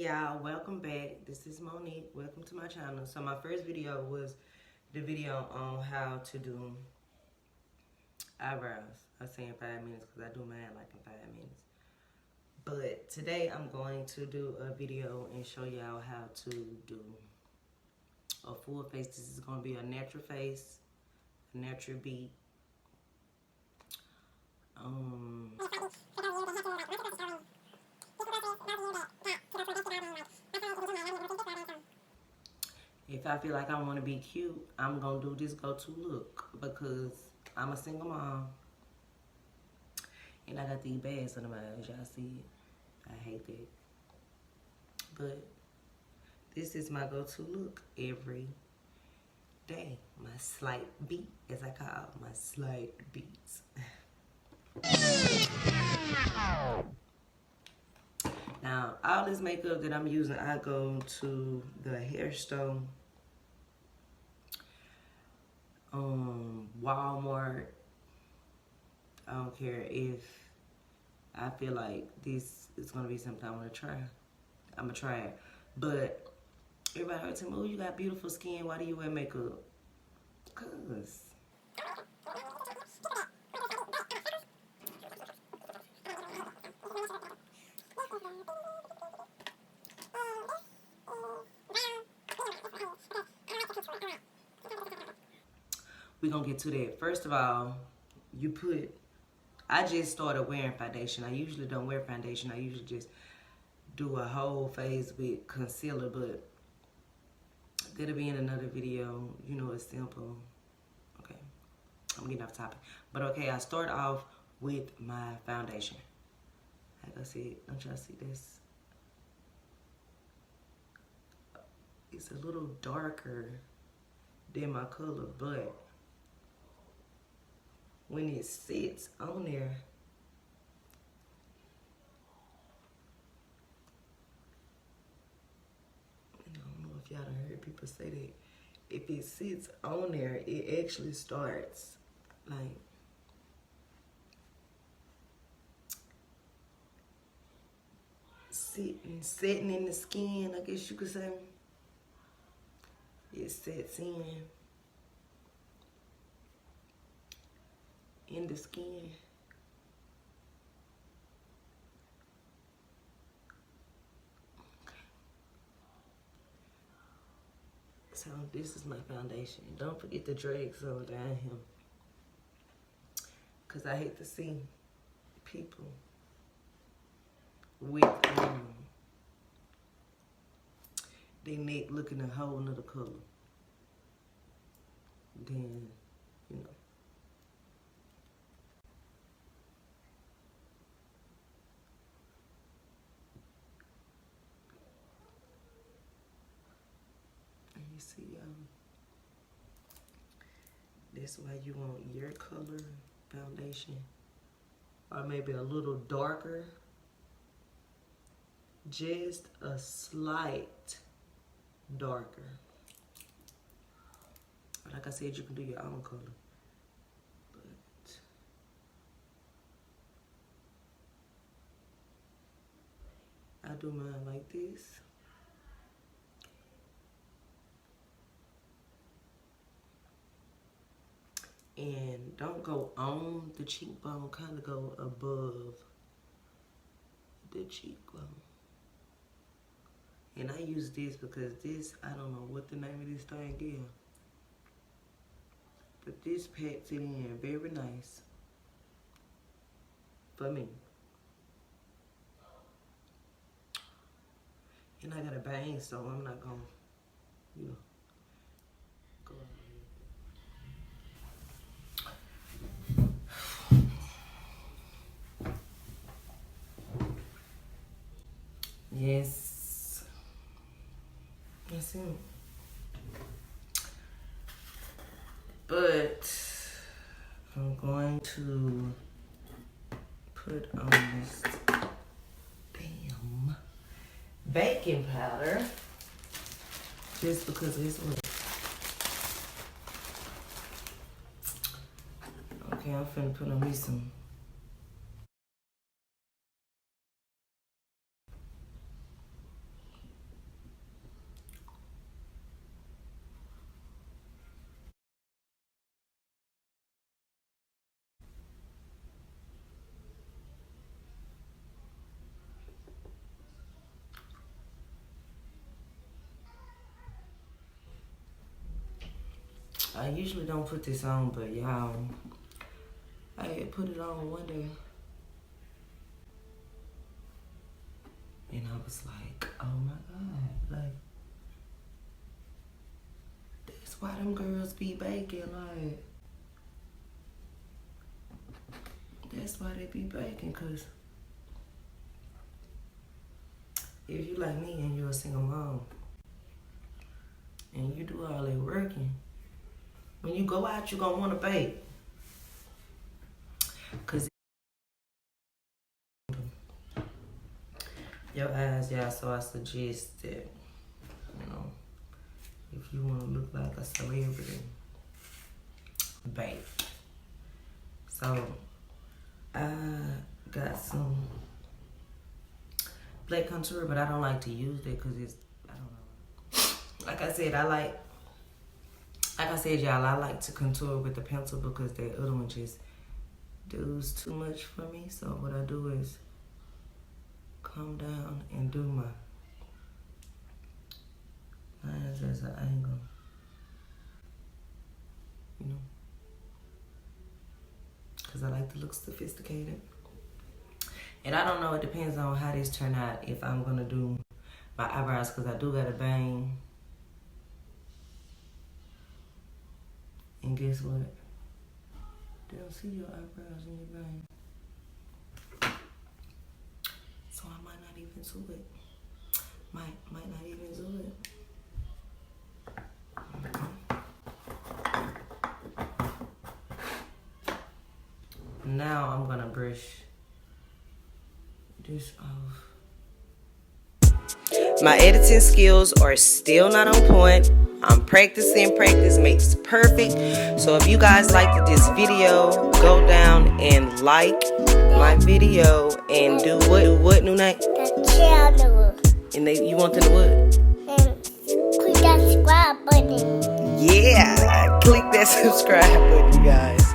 y'all, welcome back. This is Monique. Welcome to my channel. So my first video was the video on how to do eyebrows. I say in 5 minutes because I do mine like in 5 minutes. But today I'm going to do a video and show y'all how to do a full face. This is going to be a natural face, a natural beat. If I feel like I want to be cute, I'm going to do this go-to look because I'm a single mom. And I got these bags under my eyes. Y'all see it? I hate that. But this is my go-to look every day. My slight beat, as I call my slight beats. Now, all this makeup that I'm using, I go to the Hairstone, Walmart. I don't care if I feel like this is gonna be something I wanna try. I'm gonna try it. But everybody always tell me, oh, you got beautiful skin, why do you wear makeup? Cause we gonna get to that. First of all, I just started wearing foundation. I usually don't wear foundation. I usually just do a whole face with concealer, but that'll be in another video. You know, it's simple. Okay, I'm getting off topic. But okay, I start off with my foundation. Like I said, don't y'all see this? It's a little darker than my color, but when it sits on there, I don't know if y'all done heard people say that. If it sits on there, it actually starts like setting in the skin, I guess you could say. It sets in the skin. So this is my foundation. Don't forget to drag some down here, cause I hate to see people with their neck looking a whole nother color. Then, you know. You see, that's why you want your color foundation, or maybe a little darker, just a slight darker. Like I said, you can do your own color, but I do mine like this. And don't go on the cheekbone, kind of go above the cheekbone. And I use this because this, I don't know what the name of this thing is, but this packs it in very nice for me. And I got a bang, so I'm not gonna, you know, go on. Yes, that's it. But I'm going to put on this damn baking powder just because it's wet. Okay, I'm finna put on me some I usually don't put this on, but y'all, I had put it on one day. And I was like, oh my God, like, that's why them girls be baking, like, that's why they be baking, cause if you like me and you're a single mom, and you do all that working, when you go out, you gonna wanna bake. Cause your eyes, y'all, so I suggest that, you know, if you wanna look like a celebrity, bake. So, I got some black contour, but I don't like to use it because it's, I don't know. Like I said, y'all, I like to contour with the pencil because that other one just does too much for me. So what I do is come down and do my lines as an angle, you know, because I like to look sophisticated. And I don't know, it depends on how this turn out if I'm gonna do my eyebrows, because I do got a bang. And guess what? They don't see your eyebrows in your bang. So I might not even do it. Might not even do it. Now I'm gonna brush this off. My editing skills are still not on point. I'm practicing. Practice makes perfect. So if you guys liked this video, go down and like my video and do what new night? The channel. And you want them to what? And click that subscribe button. Yeah, click that subscribe button, you guys.